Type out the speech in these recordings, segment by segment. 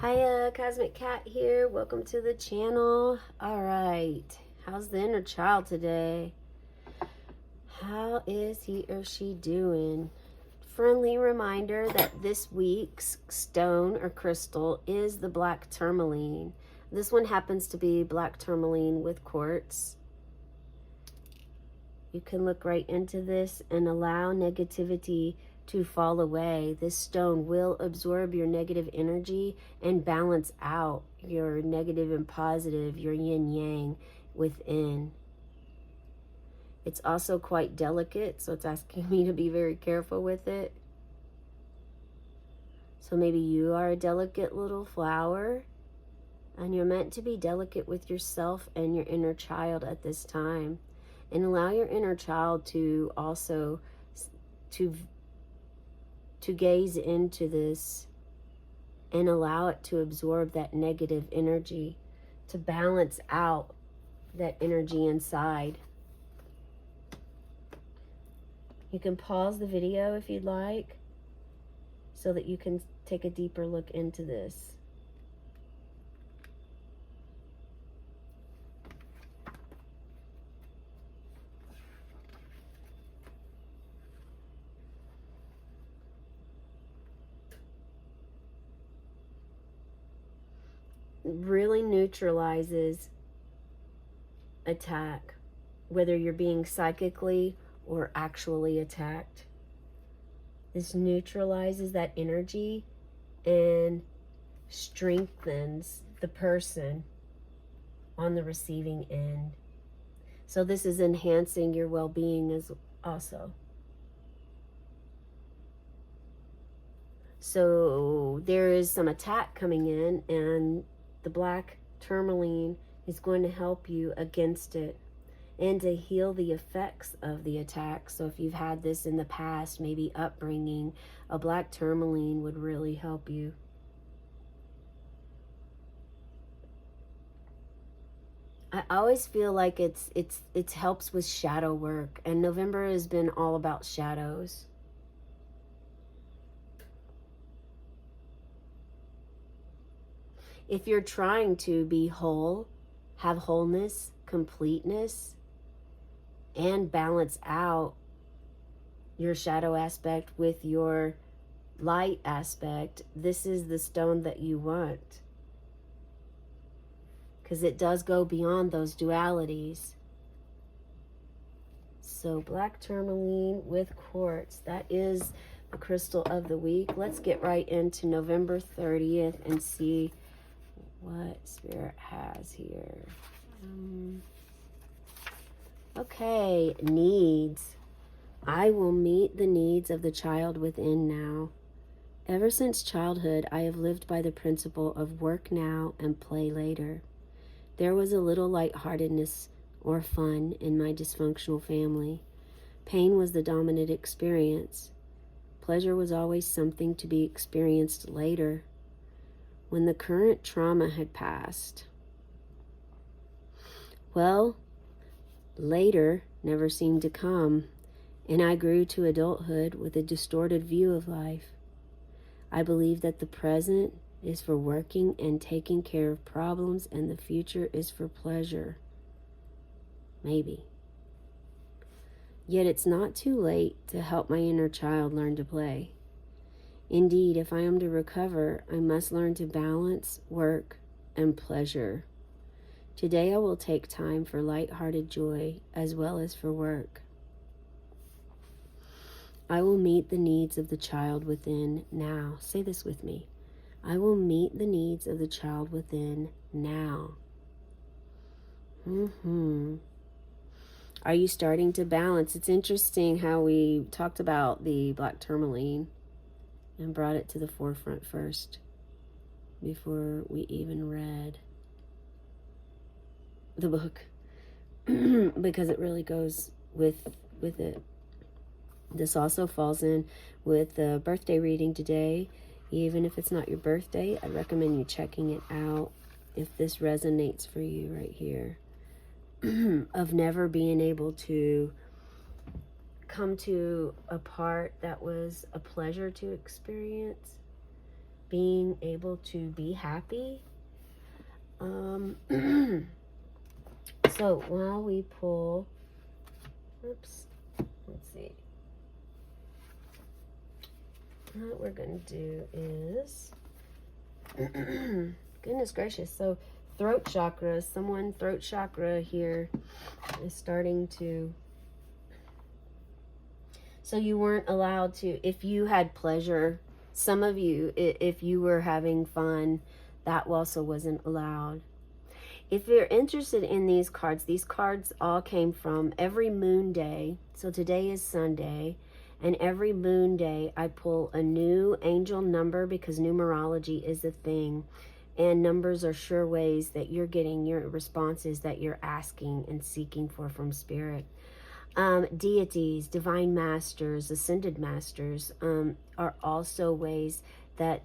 Hiya, Cosmic Cat here. Welcome to the channel. Alright, how's the inner child today? How is he or she doing? Friendly reminder that this week's stone or crystal is the black tourmaline. This one happens to be black tourmaline with quartz. You can look right into this and allow negativity to fall away. This stone will absorb your negative energy and balance out your negative and positive, your yin yang within. It's also quite delicate, so it's asking me to be very careful with it. So maybe you are a delicate little flower and you're meant to be delicate with yourself and your inner child at this time. And allow your inner child to also to gaze into this and allow it to absorb that negative energy, to balance out that energy inside. You can pause the video if you'd like so that you can take a deeper look into this. Really neutralizes attack, whether you're being psychically or actually attacked. This neutralizes that energy and strengthens the person on the receiving end. So this is enhancing your well-being as also. So there is some attack coming in, and the black tourmaline is going to help you against it and to heal the effects of the attack. So if you've had this in the past, maybe upbringing, a black tourmaline would really help you. I always feel like it helps with shadow work, and November has been all about shadows. If you're trying to be whole, have wholeness, completeness, and balance out your shadow aspect with your light aspect, this is the stone that you want. Because it does go beyond those dualities. So black tourmaline with quartz, that is the crystal of the week. Let's get right into November 30th and see what Spirit has here. Okay, needs. I will meet the needs of the child within now. Ever since childhood, I have lived by the principle of work now and play later. There was a little lightheartedness or fun in my dysfunctional family. Pain was the dominant experience. Pleasure was always something to be experienced later, when the current trauma had passed. Well, later never seemed to come, and I grew to adulthood with a distorted view of life. I believe that the present is for working and taking care of problems, and the future is for pleasure. Maybe. Yet it's not too late to help my inner child learn to play. Indeed, if I am to recover, I must learn to balance work and pleasure. Today I will take time for light-hearted joy as well as for work. I will meet the needs of the child within now. Say this with me. I will meet the needs of the child within now. Are you starting to balance? It's interesting how we talked about the black tourmaline and brought it to the forefront first before we even read the book because it really goes with it. This also falls in with the birthday reading today. Even if it's not your birthday, I recommend you checking it out if this resonates for you right here. Of never being able to come to a part that was a pleasure to experience being able to be happy. So while we pull, oops, let's see. What we're going to do is, goodness gracious, so throat chakra, someone throat chakra here is starting to, so you weren't allowed to, if you had pleasure, some of you, if you were having fun, that also wasn't allowed. If you're interested in these cards all came from every moon day. So today is Sunday, and every moon day I pull a new angel number, because numerology is a thing, and numbers are sure ways that you're getting your responses that you're asking and seeking for from spirit. Deities, divine masters, ascended masters are also ways that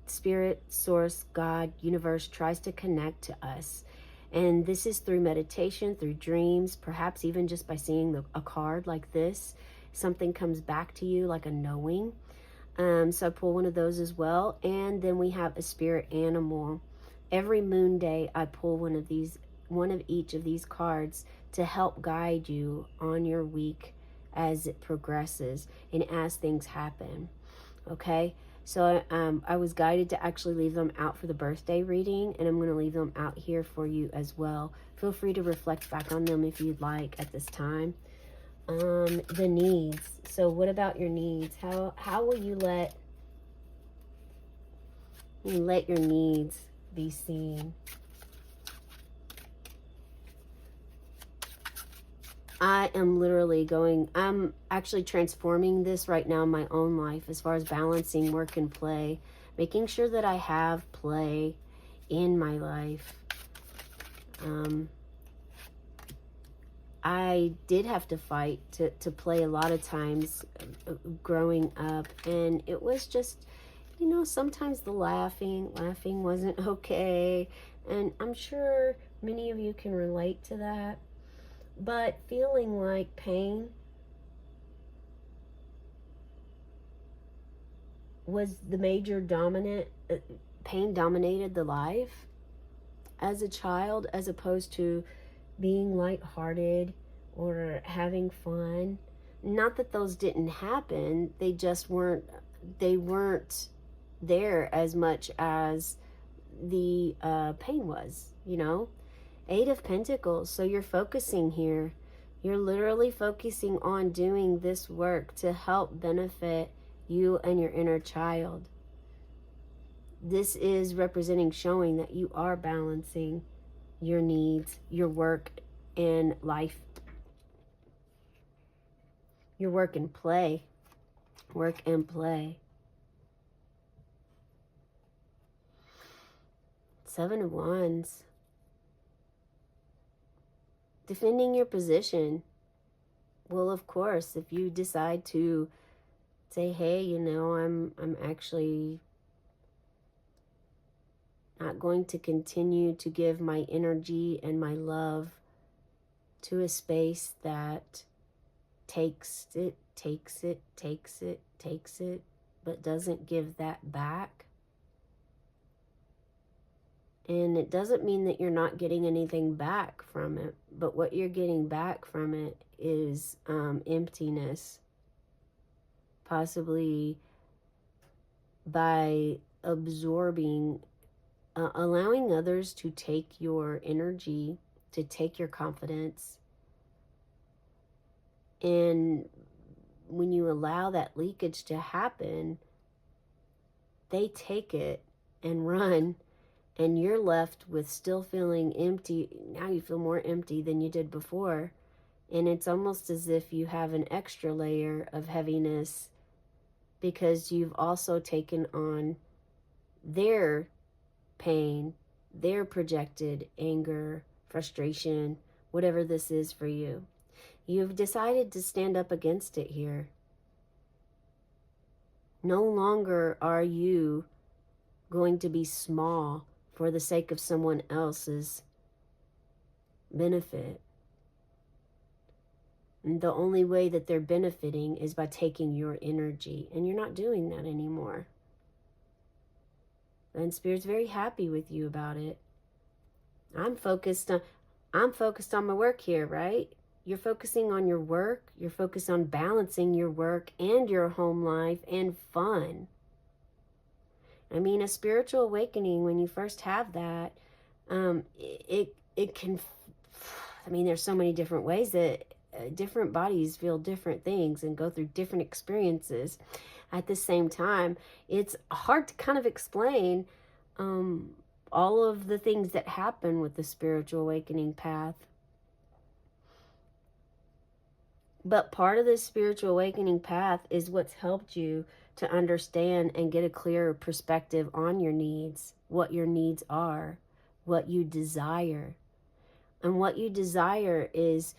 spirit, source, God, universe tries to connect to us. And this is through meditation, through dreams, perhaps even just by seeing a card like this. Something comes back to you like a knowing. So I pull one of those as well. And then we have a spirit animal. Every moon day I pull one of each of these cards to help guide you on your week as it progresses and as things happen. Okay? So I was guided to actually leave them out for the birthday reading, and I'm going to leave them out here for you as well. Feel free to reflect back on them if you'd like at this time. The needs. So what about your needs? How will you let your needs be seen? I'm actually transforming this right now in my own life as far as balancing work and play, making sure that I have play in my life. I did have to fight to play a lot of times growing up, and it was just, sometimes the laughing wasn't okay, and I'm sure many of you can relate to that. But feeling like pain was the major dominant, pain dominated the life as a child, as opposed to being lighthearted or having fun. Not that those didn't happen, they just weren't there as much as the pain was, 8 of Pentacles. So you're focusing here. You're literally focusing on doing this work to help benefit you and your inner child. This is representing, showing that you are balancing your needs, your work and life, your work and play. Work and play. 7 of Wands. Defending your position. Well, of course, if you decide to say, hey, I'm actually not going to continue to give my energy and my love to a space that takes it, but doesn't give that back. And it doesn't mean that you're not getting anything back from it, but what you're getting back from it is emptiness. Possibly by absorbing, allowing others to take your energy, to take your confidence. And when you allow that leakage to happen, they take it and run. And you're left with still feeling empty. Now you feel more empty than you did before. And it's almost as if you have an extra layer of heaviness because you've also taken on their pain, their projected anger, frustration, whatever this is for you. You've decided to stand up against it here. No longer are you going to be small for the sake of someone else's benefit. And the only way that they're benefiting is by taking your energy, and you're not doing that anymore. And Spirit's very happy with you about it. I'm focused on my work here, right? You're focusing on your work. You're focused on balancing your work and your home life and fun. I mean, a spiritual awakening, when you first have that, it can, I mean, there's so many different ways that different bodies feel different things and go through different experiences at the same time. It's hard to kind of explain all of the things that happen with the spiritual awakening path. But part of the spiritual awakening path is what's helped you to understand and get a clearer perspective on your needs, what your needs are, what you desire. And what you desire is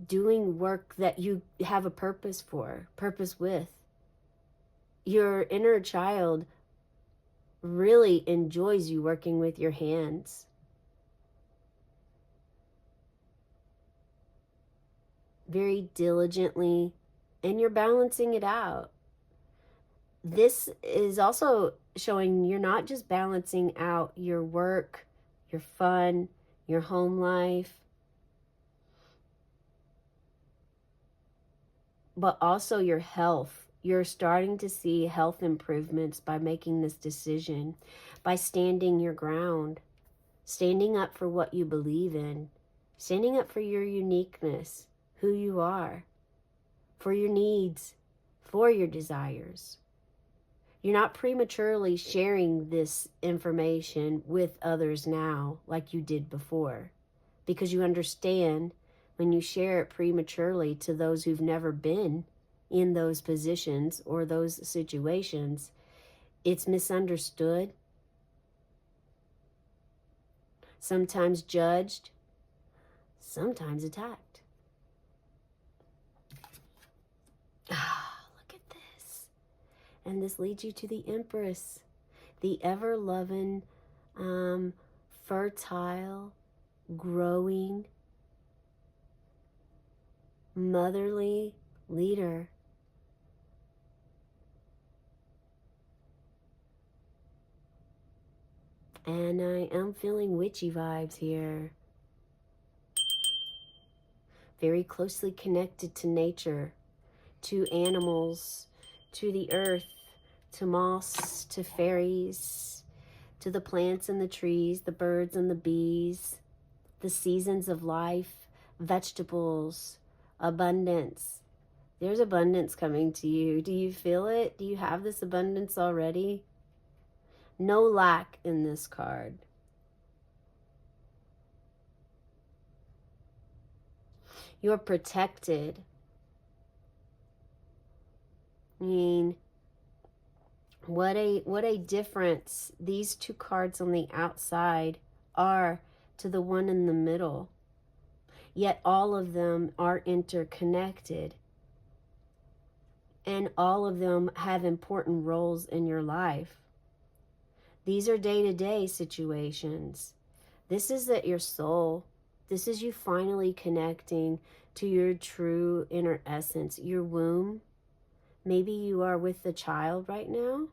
doing work that you have a purpose for, purpose with. Your inner child really enjoys you working with your hands. Very diligently, and you're balancing it out. This is also showing you're not just balancing out your work, your fun, your home life, but also your health. You're starting to see health improvements by making this decision, by standing your ground, standing up for what you believe in, standing up for your uniqueness, who you are, for your needs, for your desires. You're not prematurely sharing this information with others now like you did before, because you understand when you share it prematurely to those who've never been in those positions or those situations, it's misunderstood, sometimes judged, sometimes attacked. Look at this. And this leads you to the Empress, the ever-loving, fertile, growing, motherly leader. And I am feeling witchy vibes here. Very closely connected to nature, to animals, to the earth, to moss, to fairies, to the plants and the trees, the birds and the bees, the seasons of life, vegetables, abundance. There's abundance coming to you. Do you feel it? Do you have this abundance already? No lack in this card. You're protected. I mean, what a difference these two cards on the outside are to the one in the middle. Yet all of them are interconnected. And all of them have important roles in your life. These are day-to-day situations. This is that your soul. This is you finally connecting to your true inner essence, your womb. Maybe you are with the child right now,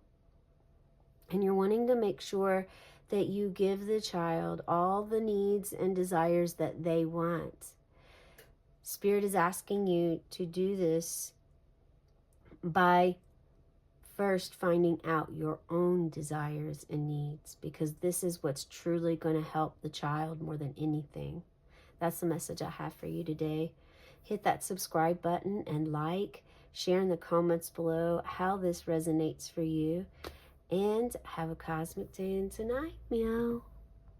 and you're wanting to make sure that you give the child all the needs and desires that they want. Spirit is asking you to do this by first finding out your own desires and needs, because this is what's truly going to help the child more than anything. That's the message I have for you today. Hit that subscribe button and like, share in the comments below how this resonates for you, and have a cosmic day and tonight, meow.